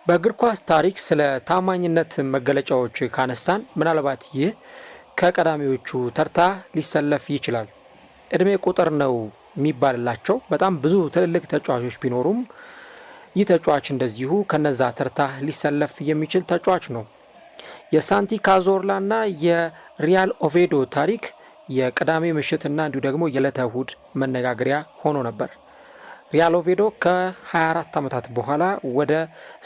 በእግር ኳስ ታሪክ ስለ ታማኝነት መገለጫዎች ካነሳን ምናልባት ይህ ከቀዳሚዎቹ ተርታ ሊሰለፍ ይችላል። እድሜ ቁጥር ነው የሚባልላቸው በጣም ብዙ ትልልቅ ተጫዋቾች ቢኖሩም ይህ ተጫዋች እንደዚሁ ከነዛ ተርታ ሊሰለፍ የሚችል ተጫዋች ነው። የሳንቲ ካዞርላና የሪያል ኦቬዶ ታሪክ የቅዳሜ ምሽትና እንዲሁ ደግሞ የዕለተ እሁድ መነጋገሪያ ሆኖ ነበር። ሪያል ኦቬዶ ከ24 ዓመታት በኋላ ወደ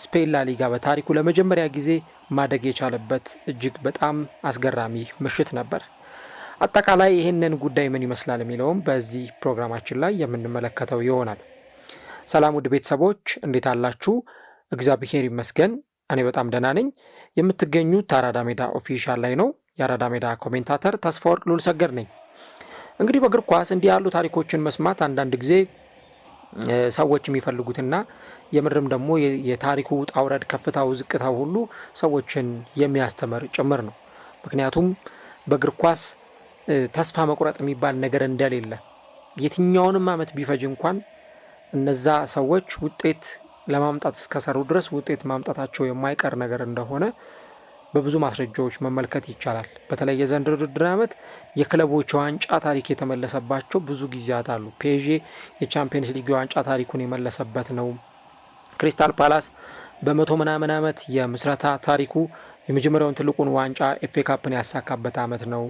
ስፔን ላሊጋ በታሪኩ ለመጀመሪያ ጊዜ ማደግ የቻለበት እጅግ በጣም አስገራሚ ምሽት ነበር። አጠቃላይ ይህንን ጉዳይ ምን ይመስላል የሚለውም በዚህ ፕሮግራማችን ላይ የምንመለከተው ይሆናል። ሰላም ውድ ቤተሰቦች እንዴት አላችሁ? እግዚአብሔር ይመስገን እኔ በጣም ደህና ነኝ። የምትገኙት አራዳ ሜዳ ኦፊሻል ላይ ነው። የአራዳ ሜዳ ኮሜንታተር ተስፋወርቅ ሉልሰገድ ነኝ። እንግዲህ በእግር ኳስ እንዲህ ያሉ ታሪኮችን መስማት አንዳንድ ጊዜ ሰዎች የሚፈልጉትና የምርም ደግሞ የታሪኩ ውጣ ውረድ ከፍታው ዝቅታው ሁሉ ሰዎችን የሚያስተምር ጭምር ነው። ምክንያቱም በእግር ኳስ ተስፋ መቁረጥ የሚባል ነገር እንደሌለ የትኛውንም ዓመት ቢፈጅ እንኳን እነዛ ሰዎች ውጤት ለማምጣት እስከሰሩ ድረስ ውጤት ማምጣታቸው የማይቀር ነገር እንደሆነ በብዙ ማስረጃዎች መመልከት ይቻላል። በተለይ የዘንድሮ ውድድር ዓመት የክለቦች ዋንጫ ታሪክ የተመለሰባቸው ብዙ ጊዜያት አሉ። ፒኤስጂ የቻምፒየንስ ሊግ ዋንጫ ታሪኩን የመለሰበት ነው። ክሪስታል ፓላስ በመቶ ምናምን ዓመት የምስረታ ታሪኩ የመጀመሪያውን ትልቁን ዋንጫ ኤፍኤ ካፕን ያሳካበት ዓመት ነው።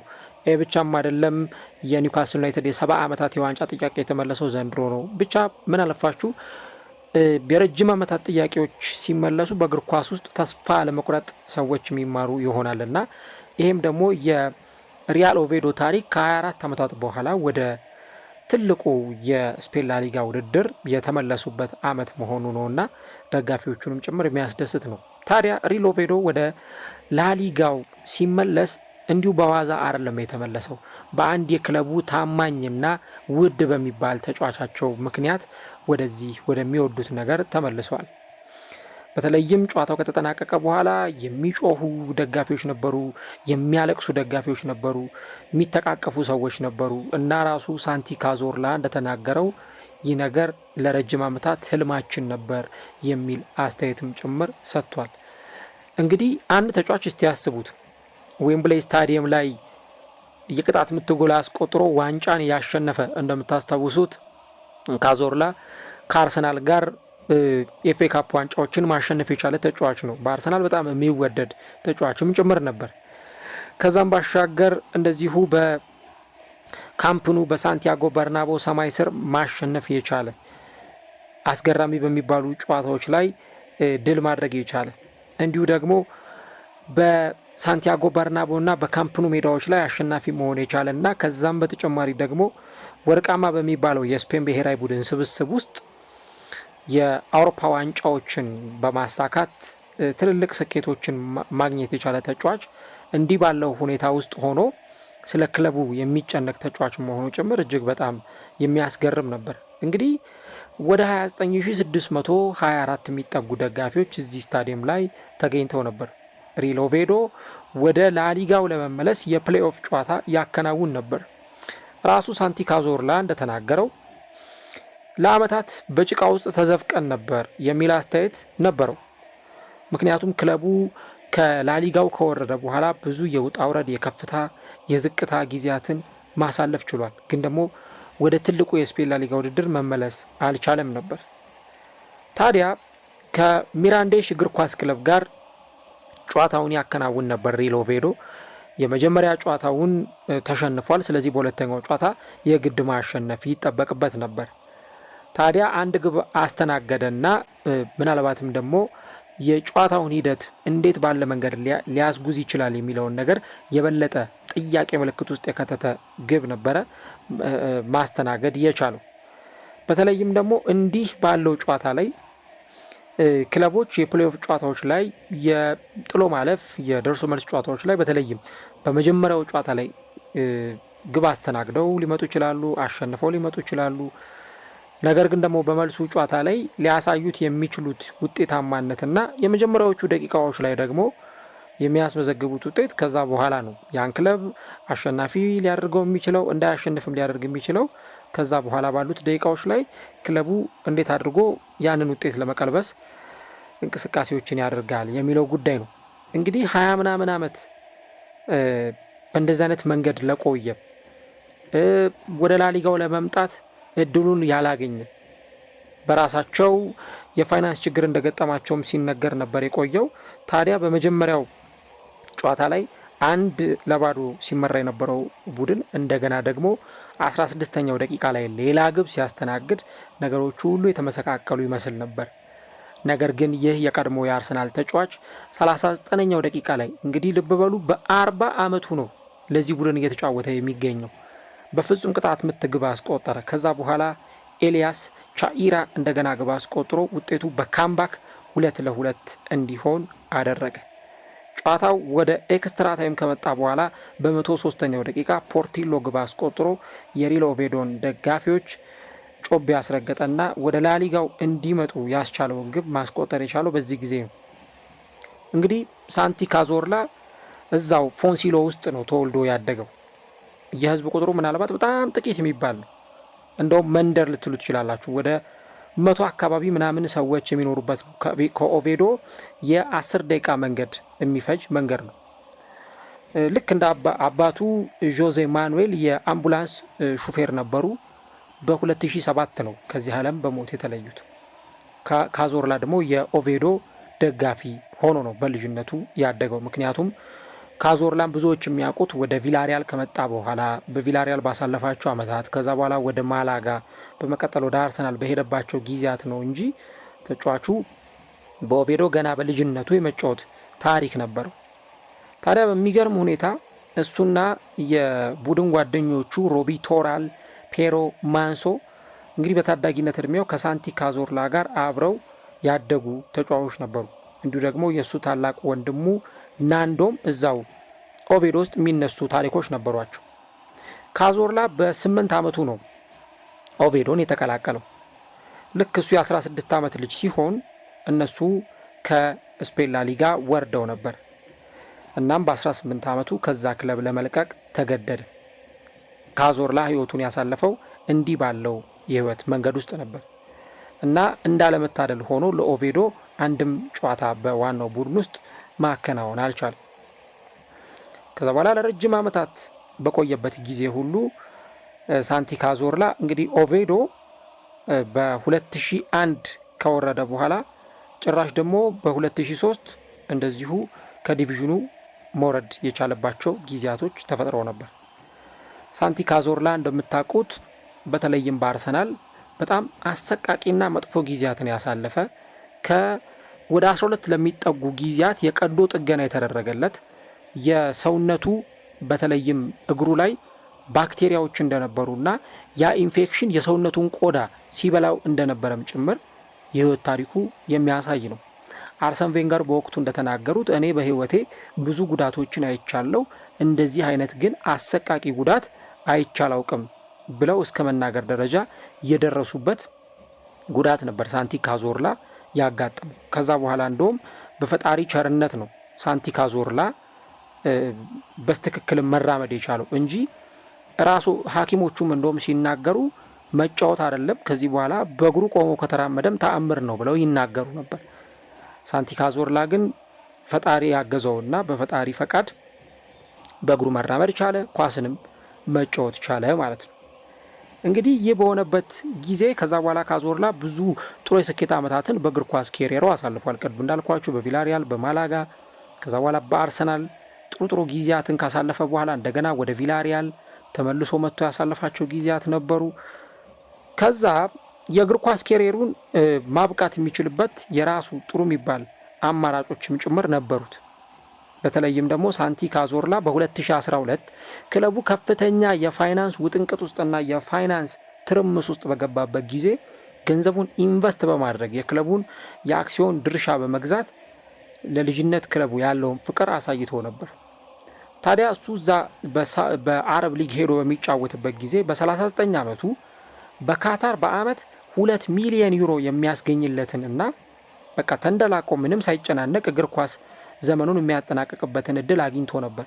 ይህ ብቻም አይደለም። የኒውካስል ዩናይትድ የ70 ዓመታት የዋንጫ ጥያቄ የተመለሰው ዘንድሮ ነው። ብቻ ምን አለፋችሁ የረጅም ዓመታት ጥያቄዎች ሲመለሱ በእግር ኳስ ውስጥ ተስፋ ለመቁረጥ ሰዎች የሚማሩ ይሆናልና ይሄም ደግሞ የሪያል ኦቬዶ ታሪክ ከ24 ዓመታት በኋላ ወደ ትልቁ የስፔን ላሊጋ ውድድር የተመለሱበት ዓመት መሆኑ ነውና ደጋፊዎቹንም ጭምር የሚያስደስት ነው። ታዲያ ሪያል ኦቬዶ ወደ ላሊጋው ሲመለስ እንዲሁ በዋዛ አይደለም የተመለሰው። በአንድ የክለቡ ታማኝና ውድ በሚባል ተጫዋቻቸው ምክንያት ወደዚህ ወደሚወዱት ነገር ተመልሷል። በተለይም ጨዋታው ከተጠናቀቀ በኋላ የሚጮሁ ደጋፊዎች ነበሩ፣ የሚያለቅሱ ደጋፊዎች ነበሩ፣ የሚተቃቀፉ ሰዎች ነበሩ እና ራሱ ሳንቲ ካዞርላ እንደተናገረው ይህ ነገር ለረጅም ዓመታት ህልማችን ነበር የሚል አስተያየትም ጭምር ሰጥቷል። እንግዲህ አንድ ተጫዋች እስቲ ያስቡት ዌምብሌይ ስታዲየም ላይ የቅጣት ምት ጎል አስቆጥሮ ዋንጫን ያሸነፈ እንደምታስታውሱት ካዞርላ ከአርሰናል ጋር ኤፍኤ ካፕ ዋንጫዎችን ማሸነፍ የቻለ ተጫዋች ነው። በአርሰናል በጣም የሚወደድ ተጫዋችም ጭምር ነበር። ከዛም ባሻገር እንደዚሁ በካምፕኑ በሳንቲያጎ በርናቦ ሰማይ ስር ማሸነፍ የቻለ አስገራሚ በሚባሉ ጨዋታዎች ላይ ድል ማድረግ የቻለ እንዲሁ ደግሞ በሳንቲያጎ በርናቦ እና በካምፕኑ ሜዳዎች ላይ አሸናፊ መሆን የቻለ እና ከዛም በተጨማሪ ደግሞ ወርቃማ በሚባለው የስፔን ብሔራዊ ቡድን ስብስብ ውስጥ የአውሮፓ ዋንጫዎችን በማሳካት ትልልቅ ስኬቶችን ማግኘት የቻለ ተጫዋች እንዲህ ባለው ሁኔታ ውስጥ ሆኖ ስለ ክለቡ የሚጨነቅ ተጫዋች መሆኑ ጭምር እጅግ በጣም የሚያስገርም ነበር። እንግዲህ ወደ 29624 የሚጠጉ ደጋፊዎች እዚህ ስታዲየም ላይ ተገኝተው ነበር። ሪያል ኦቬዶ ወደ ላሊጋው ለመመለስ የፕሌይኦፍ ጨዋታ ያከናውን ነበር። ራሱ ሳንቲ ካዞርላ እንደተናገረው ለዓመታት በጭቃ ውስጥ ተዘፍቀን ነበር የሚል አስተያየት ነበረው። ምክንያቱም ክለቡ ከላሊጋው ከወረደ በኋላ ብዙ የውጣ ውረድ የከፍታ የዝቅታ ጊዜያትን ማሳለፍ ችሏል። ግን ደግሞ ወደ ትልቁ የስፔን ላሊጋ ውድድር መመለስ አልቻለም ነበር። ታዲያ ከሚራንዴሽ እግር ኳስ ክለብ ጋር ጨዋታውን ያከናውን ነበር ሪያል ኦቬዶ። የመጀመሪያ ጨዋታውን ተሸንፏል። ስለዚህ በሁለተኛው ጨዋታ የግድ ማሸነፍ ይጠበቅበት ነበር። ታዲያ አንድ ግብ አስተናገደና ምናልባትም ደግሞ የጨዋታውን ሂደት እንዴት ባለ መንገድ ሊያስጉዝ ይችላል የሚለውን ነገር የበለጠ ጥያቄ ምልክት ውስጥ የከተተ ግብ ነበረ ማስተናገድ የቻለው። በተለይም ደግሞ እንዲህ ባለው ጨዋታ ላይ ክለቦች የፕሌይኦፍ ጨዋታዎች ላይ የጥሎ ማለፍ የደርሶ መልስ ጨዋታዎች ላይ በተለይም በመጀመሪያው ጨዋታ ላይ ግብ አስተናግደው ሊመጡ ይችላሉ፣ አሸንፈው ሊመጡ ይችላሉ። ነገር ግን ደግሞ በመልሱ ጨዋታ ላይ ሊያሳዩት የሚችሉት ውጤታማነትና የመጀመሪያዎቹ ደቂቃዎች ላይ ደግሞ የሚያስመዘግቡት ውጤት ከዛ በኋላ ነው ያን ክለብ አሸናፊ ሊያደርገው የሚችለው እንዳያሸንፍም ሊያደርግ የሚችለው ከዛ በኋላ ባሉት ደቂቃዎች ላይ ክለቡ እንዴት አድርጎ ያንን ውጤት ለመቀልበስ እንቅስቃሴዎችን ያደርጋል የሚለው ጉዳይ ነው። እንግዲህ 20 ምናምን ዓመት በእንደዚህ አይነት መንገድ ለቆየ ወደ ላሊጋው ለመምጣት እድሉን ያላገኘ በራሳቸው የፋይናንስ ችግር እንደገጠማቸውም ሲነገር ነበር የቆየው። ታዲያ በመጀመሪያው ጨዋታ ላይ 1-0 ሲመራ የነበረው ቡድን እንደገና ደግሞ 16ኛው ደቂቃ ላይ ሌላ ግብ ሲያስተናግድ ነገሮቹ ሁሉ የተመሰቃቀሉ ይመስል ነበር። ነገር ግን ይህ የቀድሞ የአርሰናል ተጫዋች 39ኛው ደቂቃ ላይ እንግዲህ ልብ በሉ በ40 ዓመቱ ነው ለዚህ ቡድን እየተጫወተ የሚገኘው። በፍጹም ቅጣት ምት ግብ አስቆጠረ። ከዛ በኋላ ኤልያስ ቻኢራ እንደገና ግብ አስቆጥሮ ውጤቱ በካምባክ 2-2 እንዲሆን አደረገ። ጨዋታው ወደ ኤክስትራ ታይም ከመጣ በኋላ በ103ኛው ደቂቃ ፖርቲሎ ግብ አስቆጥሮ የሪል ኦቬዶን ደጋፊዎች ጮቤ ያስረገጠና ወደ ላሊጋው እንዲመጡ ያስቻለውን ግብ ማስቆጠር የቻለው በዚህ ጊዜ ነው። እንግዲህ ሳንቲ ካዞርላ እዛው ፎንሲሎ ውስጥ ነው ተወልዶ ያደገው። የህዝብ ቁጥሩ ምናልባት በጣም ጥቂት የሚባል ነው። እንደውም መንደር ልትሉ ትችላላችሁ። ወደ 100 አካባቢ ምናምን ሰዎች የሚኖሩበት ነው። ከኦቬዶ የ10 ደቂቃ መንገድ የሚፈጅ መንገድ ነው። ልክ እንደ አባቱ ጆዜ ማኑኤል የአምቡላንስ ሹፌር ነበሩ። በ2007 ነው ከዚህ ዓለም በሞት የተለዩት። ካዞርላ ደግሞ የኦቬዶ ደጋፊ ሆኖ ነው በልጅነቱ ያደገው። ምክንያቱም ካዞርላን ብዙዎች የሚያውቁት ወደ ቪላሪያል ከመጣ በኋላ በቪላሪያል ባሳለፋቸው ዓመታት ከዛ በኋላ ወደ ማላጋ በመቀጠል ወደ አርሰናል በሄደባቸው ጊዜያት ነው እንጂ ተጫዋቹ በኦቬዶ ገና በልጅነቱ የመጫወት ታሪክ ነበረው። ታዲያ በሚገርም ሁኔታ እሱና የቡድን ጓደኞቹ ሮቢ ቶራል፣ ፔሮ ማንሶ እንግዲህ በታዳጊነት እድሜው ከሳንቲ ካዞርላ ጋር አብረው ያደጉ ተጫዋቾች ነበሩ። እንዲሁ ደግሞ የእሱ ታላቅ ወንድሙ ናንዶም እዛው ኦቬዶ ውስጥ የሚነሱ ታሪኮች ነበሯቸው። ካዞርላ በ8 ዓመቱ ነው ኦቬዶን የተቀላቀለው። ልክ እሱ የ16 ዓመት ልጅ ሲሆን እነሱ ከስፔን ላ ሊጋ ወርደው ነበር። እናም በ18 ዓመቱ ከዛ ክለብ ለመልቀቅ ተገደደ። ካዞርላ ህይወቱን ያሳለፈው እንዲህ ባለው የህይወት መንገድ ውስጥ ነበር እና እንዳለመታደል ሆኖ ለኦቬዶ አንድም ጨዋታ በዋናው ቡድን ውስጥ ማከናወን አልቻለም። ከዛ በኋላ ለረጅም ዓመታት በቆየበት ጊዜ ሁሉ ሳንቲ ካዞርላ እንግዲህ ኦቬዶ በ2001 ከወረደ በኋላ ጭራሽ ደግሞ በ2003 እንደዚሁ ከዲቪዥኑ መውረድ የቻለባቸው ጊዜያቶች ተፈጥረው ነበር። ሳንቲ ካዞርላ እንደምታውቁት በተለይም በአርሰናል በጣም አሰቃቂና መጥፎ ጊዜያትን ያሳለፈ ወደ 12 ለሚጠጉ ጊዜያት የቀዶ ጥገና የተደረገለት የሰውነቱ በተለይም እግሩ ላይ ባክቴሪያዎች እንደነበሩና ያ ኢንፌክሽን የሰውነቱን ቆዳ ሲበላው እንደነበረም ጭምር የህይወት ታሪኩ የሚያሳይ ነው። አርሰን ቬንገር በወቅቱ እንደተናገሩት እኔ በህይወቴ ብዙ ጉዳቶችን አይቻለሁ፣ እንደዚህ አይነት ግን አሰቃቂ ጉዳት አይቻላውቅም ብለው እስከ መናገር ደረጃ የደረሱበት ጉዳት ነበር ሳንቲ ካዞርላ ያጋጠመው። ከዛ በኋላ እንደውም በፈጣሪ ቸርነት ነው ሳንቲ ካዞርላ በስትክክል መራመድ የቻለው እንጂ ራሱ ሐኪሞቹም እንደውም ሲናገሩ መጫወት አይደለም ከዚህ በኋላ በእግሩ ቆሞ ከተራመደም ተአምር ነው ብለው ይናገሩ ነበር። ሳንቲ ካዞርላ ግን ፈጣሪ ያገዘውና በፈጣሪ ፈቃድ በእግሩ መራመድ ቻለ፣ ኳስንም መጫወት ቻለ ማለት ነው። እንግዲህ ይህ በሆነበት ጊዜ ከዛ በኋላ ካዞርላ ብዙ ጥሩ የስኬት ዓመታትን በእግር ኳስ ኬሪየሩ አሳልፏል። ቅድም እንዳልኳችሁ በቪላሪያል፣ በማላጋ ከዛ በኋላ በአርሰናል ጥሩ ጊዜያትን ካሳለፈ በኋላ እንደገና ወደ ቪላሪያል ተመልሶ መጥቶ ያሳለፋቸው ጊዜያት ነበሩ። ከዛ የእግር ኳስ ኬሪየሩን ማብቃት የሚችልበት የራሱ ጥሩ የሚባል አማራጮችም ጭምር ነበሩት። በተለይም ደግሞ ሳንቲ ካዞርላ በ2012 ክለቡ ከፍተኛ የፋይናንስ ውጥንቅጥ ውስጥና የፋይናንስ ትርምስ ውስጥ በገባበት ጊዜ ገንዘቡን ኢንቨስት በማድረግ የክለቡን የአክሲዮን ድርሻ በመግዛት ለልጅነት ክለቡ ያለውን ፍቅር አሳይቶ ነበር። ታዲያ እሱ እዛ በአረብ ሊግ ሄዶ በሚጫወትበት ጊዜ በ39 ዓመቱ በካታር በአመት 2 ሚሊዮን ዩሮ የሚያስገኝለትን እና በቃ ተንደላቆ ምንም ሳይጨናነቅ እግር ኳስ ዘመኑን የሚያጠናቀቅበትን እድል አግኝቶ ነበር።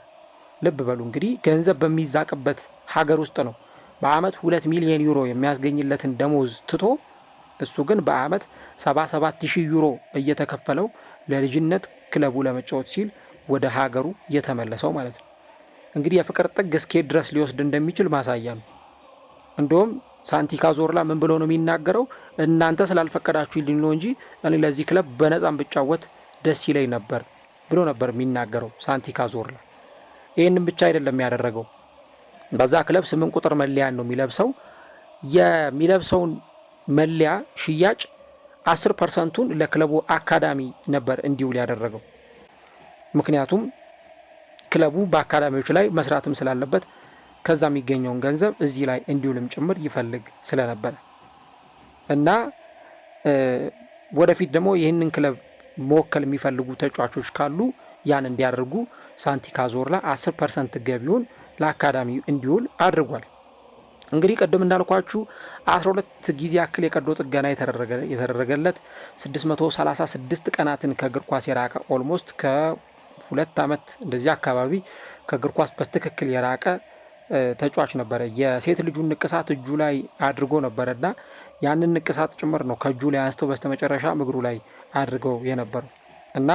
ልብ በሉ እንግዲህ ገንዘብ በሚዛቅበት ሀገር ውስጥ ነው በአመት 2 ሚሊዮን ዩሮ የሚያስገኝለትን ደሞዝ ትቶ እሱ ግን በአመት 77,000 ዩሮ እየተከፈለው ለልጅነት ክለቡ ለመጫወት ሲል ወደ ሀገሩ እየተመለሰው ማለት ነው። እንግዲህ የፍቅር ጥግ እስከሄድ ድረስ ሊወስድ እንደሚችል ማሳያ ነው። እንደውም ሳንቲ ካዞርላ ምን ብሎ ነው የሚናገረው? እናንተ ስላልፈቀዳችሁልኝ ነው እንጂ እኔ ለዚህ ክለብ በነፃም ብጫወት ደስ ይለኝ ነበር ብሎ ነበር የሚናገረው ሳንቲ ካዞርላ። ይህንን ብቻ አይደለም ያደረገው፣ በዛ ክለብ 8 ቁጥር መለያ ነው የሚለብሰው። የሚለብሰውን መለያ ሽያጭ 10%ቱን ለክለቡ አካዳሚ ነበር እንዲውል ያደረገው። ምክንያቱም ክለቡ በአካዳሚዎች ላይ መስራትም ስላለበት ከዛ የሚገኘውን ገንዘብ እዚህ ላይ እንዲውልም ጭምር ይፈልግ ስለነበረ እና ወደፊት ደግሞ ይህንን ክለብ መወከል የሚፈልጉ ተጫዋቾች ካሉ ያን እንዲያደርጉ ሳንቲ ካዞርላ 10% ገቢውን ለአካዳሚ እንዲውል አድርጓል። እንግዲህ ቅድም እንዳልኳችሁ 12 ጊዜ ያክል የቀዶ ጥገና የተደረገለት 636 ቀናትን ከእግር ኳስ የራቀ ኦልሞስት ከ2 ዓመት እንደዚህ አካባቢ ከእግር ኳስ በትክክል የራቀ ተጫዋች ነበረ። የሴት ልጁን ንቅሳት እጁ ላይ አድርጎ ነበረና ያንን ንቅሳት ጭምር ነው ከእጁ ላይ አንስተው በስተመጨረሻ እግሩ ላይ አድርገው የነበረው እና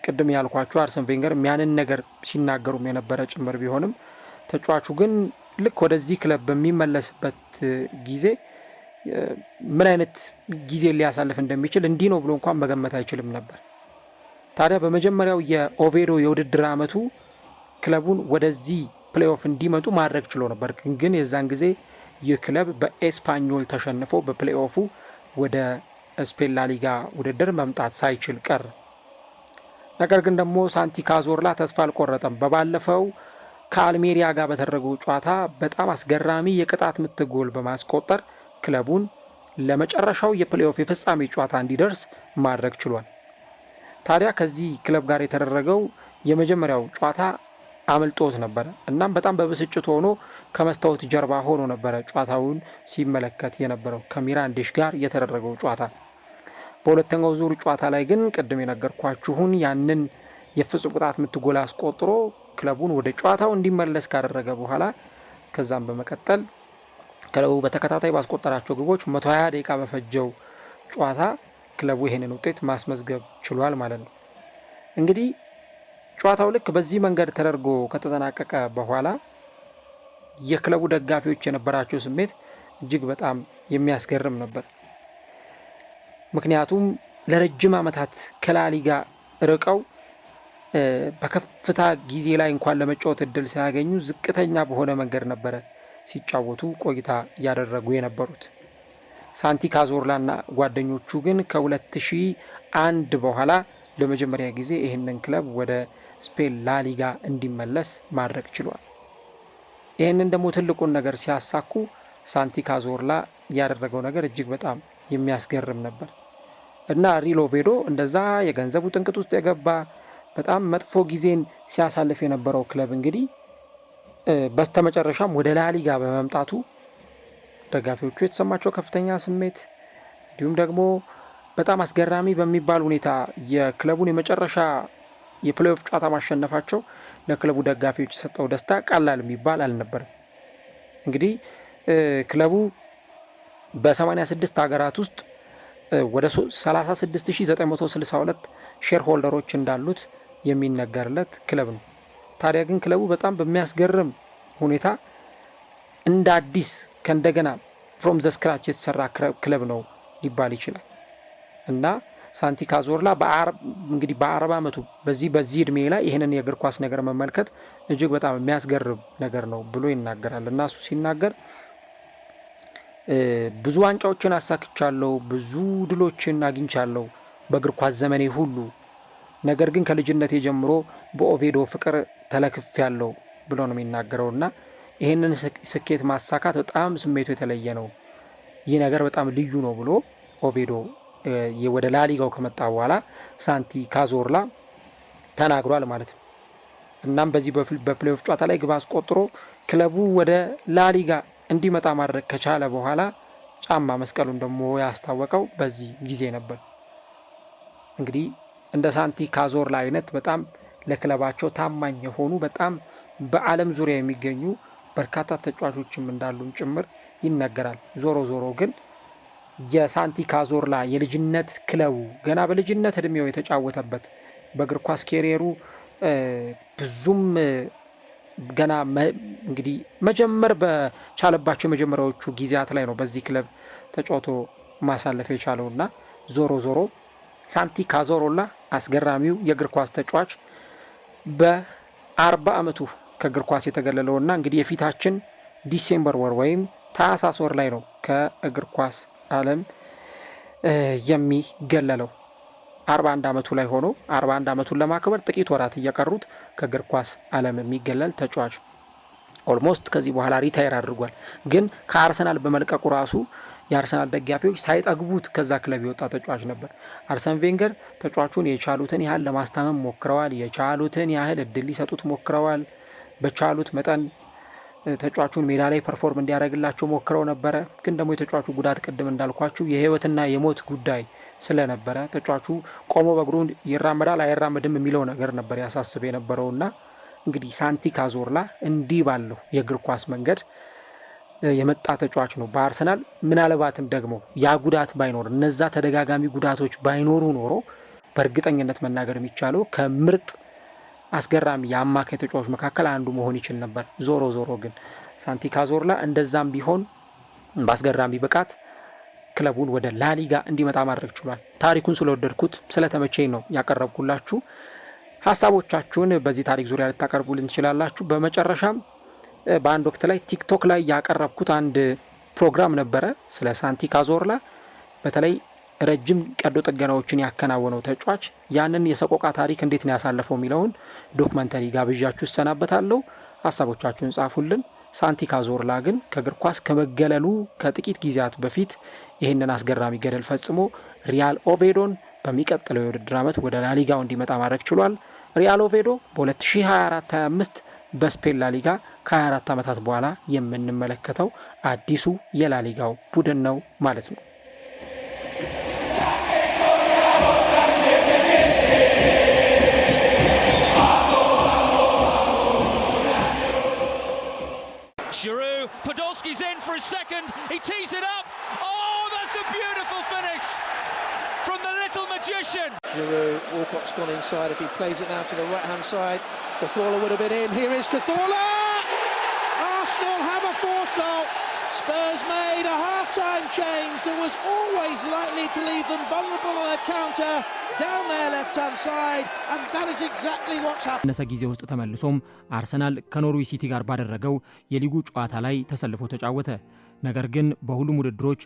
ቅድም ያልኳችሁ አርሰን ቬንገር ያንን ነገር ሲናገሩም የነበረ ጭምር ቢሆንም ተጫዋቹ ግን ልክ ወደዚህ ክለብ በሚመለስበት ጊዜ ምን አይነት ጊዜ ሊያሳልፍ እንደሚችል እንዲህ ነው ብሎ እንኳን መገመት አይችልም ነበር። ታዲያ በመጀመሪያው የኦቬዶ የውድድር ዓመቱ ክለቡን ወደዚህ ፕሌይኦፍ እንዲመጡ ማድረግ ችሎ ነበር። ግን የዛን ጊዜ ይህ ክለብ በኤስፓኞል ተሸንፎ በፕሌይኦፉ ወደ ስፔን ላሊጋ ውድድር መምጣት ሳይችል ቀር። ነገር ግን ደግሞ ሳንቲ ካዞርላ ተስፋ አልቆረጠም። በባለፈው ከአልሜሪያ ጋር በተደረገው ጨዋታ በጣም አስገራሚ የቅጣት ምት ጎል በማስቆጠር ክለቡን ለመጨረሻው የፕሌይኦፍ የፍጻሜ ጨዋታ እንዲደርስ ማድረግ ችሏል። ታዲያ ከዚህ ክለብ ጋር የተደረገው የመጀመሪያው ጨዋታ አመልጦት ነበረ። እናም በጣም በብስጭት ሆኖ ከመስታወት ጀርባ ሆኖ ነበረ ጨዋታውን ሲመለከት የነበረው ከሚራንዴሽ ጋር የተደረገው ጨዋታ። በሁለተኛው ዙር ጨዋታ ላይ ግን ቅድም የነገርኳችሁን ያንን የፍጹም ቅጣት ምት ጎል አስቆጥሮ ክለቡን ወደ ጨዋታው እንዲመለስ ካደረገ በኋላ ከዛም በመቀጠል ክለቡ በተከታታይ ባስቆጠራቸው ግቦች 120 ደቂቃ በፈጀው ጨዋታ ክለቡ ይሄንን ውጤት ማስመዝገብ ችሏል ማለት ነው። እንግዲህ ጨዋታው ልክ በዚህ መንገድ ተደርጎ ከተጠናቀቀ በኋላ የክለቡ ደጋፊዎች የነበራቸው ስሜት እጅግ በጣም የሚያስገርም ነበር። ምክንያቱም ለረጅም ዓመታት ከላሊጋ ርቀው በከፍታ ጊዜ ላይ እንኳን ለመጫወት እድል ሲያገኙ ዝቅተኛ በሆነ መንገድ ነበረ ሲጫወቱ ቆይታ ያደረጉ የነበሩት። ሳንቲ ካዞርላና ጓደኞቹ ግን ከ2001 በኋላ ለመጀመሪያ ጊዜ ይህንን ክለብ ወደ ስፔን ላሊጋ እንዲመለስ ማድረግ ችሏል። ይህንን ደግሞ ትልቁን ነገር ሲያሳኩ ሳንቲ ካዞርላ ያደረገው ነገር እጅግ በጣም የሚያስገርም ነበር እና ሪል ኦቬዶ እንደዛ የገንዘቡ ጥንቅጥ ውስጥ የገባ በጣም መጥፎ ጊዜን ሲያሳልፍ የነበረው ክለብ እንግዲህ በስተመጨረሻም ወደ ላሊጋ በመምጣቱ ደጋፊዎቹ የተሰማቸው ከፍተኛ ስሜት እንዲሁም ደግሞ በጣም አስገራሚ በሚባል ሁኔታ የክለቡን የመጨረሻ የፕሌይኦፍ ጨዋታ ማሸነፋቸው ለክለቡ ደጋፊዎች የሰጠው ደስታ ቀላል የሚባል አልነበረም። እንግዲህ ክለቡ በ86 ሀገራት ውስጥ ወደ 36962 ሼር ሆልደሮች እንዳሉት የሚነገርለት ክለብ ነው። ታዲያ ግን ክለቡ በጣም በሚያስገርም ሁኔታ እንደ አዲስ ከእንደገና ፍሮም ዘ ስክራች የተሰራ ክለብ ነው ሊባል ይችላል እና ሳንቲ ካዞርላ እንግዲህ በ40 ዓመቱ በዚህ እድሜ ላይ ይህንን የእግር ኳስ ነገር መመልከት እጅግ በጣም የሚያስገርም ነገር ነው ብሎ ይናገራል እና እሱ ሲናገር ብዙ ዋንጫዎችን አሳክቻለሁ፣ ብዙ ድሎችን አግኝቻለሁ በእግር ኳስ ዘመኔ ሁሉ፣ ነገር ግን ከልጅነቴ ጀምሮ በኦቬዶ ፍቅር ተለክፌያለሁ ብሎ ነው የሚናገረው እና ይህንን ስኬት ማሳካት በጣም ስሜቱ የተለየ ነው፣ ይህ ነገር በጣም ልዩ ነው ብሎ ኦቬዶ ወደ ላሊጋው ከመጣ በኋላ ሳንቲ ካዞርላ ተናግሯል ማለት ነው። እናም በዚህ በፕሌይኦፍ ጨዋታ ላይ ግብ አስቆጥሮ ክለቡ ወደ ላሊጋ እንዲመጣ ማድረግ ከቻለ በኋላ ጫማ መስቀሉን ደግሞ ያስታወቀው በዚህ ጊዜ ነበር። እንግዲህ እንደ ሳንቲ ካዞርላ አይነት በጣም ለክለባቸው ታማኝ የሆኑ በጣም በዓለም ዙሪያ የሚገኙ በርካታ ተጫዋቾችም እንዳሉም ጭምር ይነገራል። ዞሮ ዞሮ ግን የሳንቲ ካዞርላ የልጅነት ክለቡ ገና በልጅነት እድሜው የተጫወተበት በእግር ኳስ ኬሪየሩ ብዙም ገና እንግዲህ መጀመር በቻለባቸው የመጀመሪያዎቹ ጊዜያት ላይ ነው በዚህ ክለብ ተጫውቶ ማሳለፍ የቻለውና ዞሮ ዞሮ ሳንቲ ካዞርላ አስገራሚው የእግር ኳስ ተጫዋች በ40 ዓመቱ ከእግር ኳስ የተገለለውና እንግዲህ የፊታችን ዲሴምበር ወር ወይም ታህሳስ ወር ላይ ነው ከእግር ኳስ ዓለም የሚገለለው 41 ዓመቱ ላይ ሆኖ 41 ዓመቱን ለማክበር ጥቂት ወራት እየቀሩት ከእግር ኳስ ዓለም የሚገለል ተጫዋች ኦልሞስት ከዚህ በኋላ ሪታየር አድርጓል። ግን ከአርሰናል በመልቀቁ ራሱ የአርሰናል ደጋፊዎች ሳይጠግቡት ከዛ ክለብ የወጣ ተጫዋች ነበር። አርሰን ቬንገር ተጫዋቹን የቻሉትን ያህል ለማስታመም ሞክረዋል። የቻሉትን ያህል እድል ሊሰጡት ሞክረዋል። በቻሉት መጠን ተጫዋቹን ሜዳ ላይ ፐርፎርም እንዲያደርግላቸው ሞክረው ነበረ። ግን ደግሞ የተጫዋቹ ጉዳት ቅድም እንዳልኳችሁ የህይወትና የሞት ጉዳይ ስለነበረ ተጫዋቹ ቆሞ በእግሩ ይራመዳል አይራመድም የሚለው ነገር ነበር ያሳስብ የነበረውና እንግዲህ ሳንቲ ካዞርላ እንዲህ ባለው የእግር ኳስ መንገድ የመጣ ተጫዋች ነው በአርሰናል። ምናልባትም ደግሞ ያ ጉዳት ባይኖር እነዛ ተደጋጋሚ ጉዳቶች ባይኖሩ ኖሮ በእርግጠኝነት መናገር የሚቻለው ከምርጥ አስገራሚ የአማካይ ተጫዋች መካከል አንዱ መሆን ይችል ነበር። ዞሮ ዞሮ ግን ሳንቲ ካዞርላ እንደዛም ቢሆን በአስገራሚ ብቃት ክለቡን ወደ ላሊጋ እንዲመጣ ማድረግ ችሏል። ታሪኩን ስለወደድኩት ስለተመቸኝ ነው ያቀረብኩላችሁ። ሀሳቦቻችሁን በዚህ ታሪክ ዙሪያ ልታቀርቡልን ትችላላችሁ። በመጨረሻም በአንድ ወቅት ላይ ቲክቶክ ላይ ያቀረብኩት አንድ ፕሮግራም ነበረ ስለ ሳንቲ ካዞርላ፣ በተለይ ረጅም ቀዶ ጥገናዎችን ያከናወነው ተጫዋች ያንን የሰቆቃ ታሪክ እንዴት ነው ያሳለፈው የሚለውን ዶክመንተሪ ጋብዣችሁ እሰናበታለሁ። ሀሳቦቻችሁን ጻፉልን። ሳንቲ ካዞርላ ግን ከእግር ኳስ ከመገለሉ ከጥቂት ጊዜያት በፊት ይህንን አስገራሚ ገደል ፈጽሞ ሪያል ኦቬዶን በሚቀጥለው የውድድር ዓመት ወደ ላሊጋው እንዲመጣ ማድረግ ችሏል። ሪያል ኦቬዶ በ2024-25 በስፔን ላሊጋ ከ24 ዓመታት በኋላ የምንመለከተው አዲሱ የላሊጋው ቡድን ነው ማለት ነው። Giroud, Podolski's in for a second, he tees it up, oh that's a beautiful finish from the little magician. Giroud, Walcott's gone inside, if he plays it now to the right hand side, Cazorla would have been in, here is Cazorla! Arsenal have a fourth goal, Spurs made a half-time change that was always likely to leave them vulnerable on a counter down their left-hand side, and that is exactly what's happened. ነሰ ጊዜ ውስጥ ተመልሶም አርሰናል ከኖርዊች ሲቲ ጋር ባደረገው የሊጉ ጨዋታ ላይ ተሰልፎ ተጫወተ። ነገር ግን በሁሉም ውድድሮች